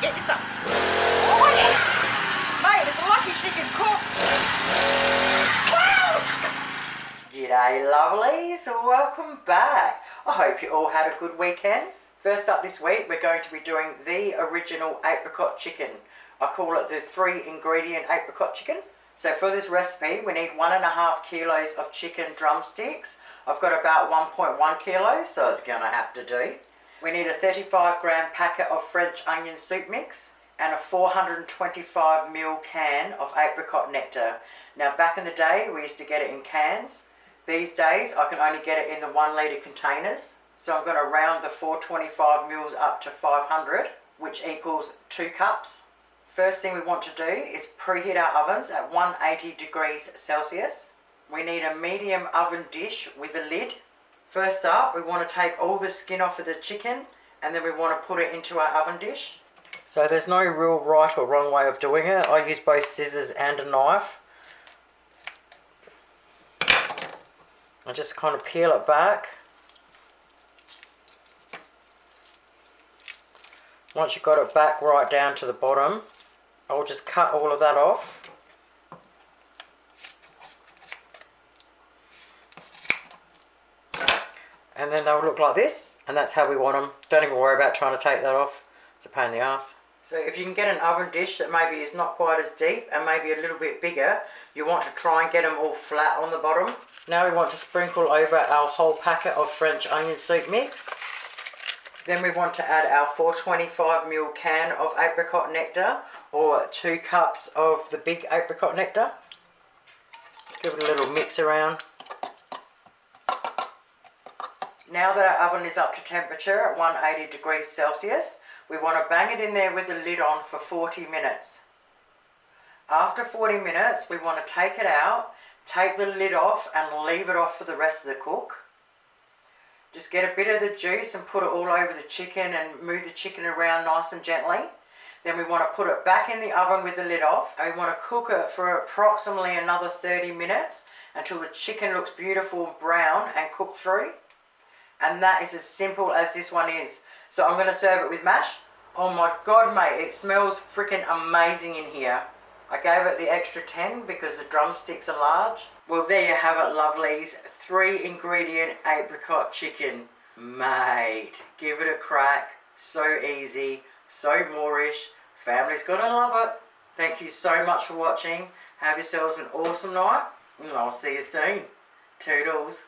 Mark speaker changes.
Speaker 1: get you some. Oh yeah. Mate, it's lucky she can cook. Wow! G'day lovelies, welcome back. I hope you all had a good weekend. First up this week, we're going to be doing the original apricot chicken. I call it the 3-ingredient apricot chicken. So for this recipe, we need 1.5 kilos of chicken drumsticks. I've got about 1.1 kilos, so it's going to have to do. We need a 35-gram packet of French onion soup mix and a 425ml can of apricot nectar. Now back in the day, we used to get it in cans. These days, I can only get it in the 1 litre containers. So I'm going to round the 425ml up to 500, which equals 2 cups. First thing we want to do is preheat our ovens at 180 degrees Celsius. We need a medium oven dish with a lid. First up, we want to take all the skin off of the chicken and then we want to put it into our oven dish. So there's no real right or wrong way of doing it. I use both scissors and a knife. I just kind of peel it back. Once you've got it back right down to the bottom, I'll just cut all of that off. And then they'll look like this, and that's how we want them. Don't even worry about trying to take that off. It's a pain in the ass. So if you can get an oven dish that maybe is not quite as deep and maybe a little bit bigger, you want to try and get them all flat on the bottom. Now we want to sprinkle over our whole packet of French onion soup mix. Then we want to add our 425ml can of apricot nectar, or 2 cups of the big apricot nectar. Give it a little mix around. Now that our oven is up to temperature at 180 degrees Celsius, we want to bang it in there with the lid on for 40 minutes. After 40 minutes, we want to take it out, take the lid off and leave it off for the rest of the cook. Just get a bit of the juice and put it all over the chicken and move the chicken around nice and gently. Then we want to put it back in the oven with the lid off. And we want to cook it for approximately another 30 minutes until the chicken looks beautiful and brown and cooked through. And that is as simple as this one is. So I'm going to serve it with mash. Oh my god mate, it smells freaking amazing in here. I gave it the extra 10 because the drumsticks are large. Well, there you have it lovelies, 3-ingredient apricot chicken. Mate, give it a crack. So easy, so moreish. Family's gonna love it. Thank you so much for watching. Have yourselves an awesome night and I'll see you soon. Toodles.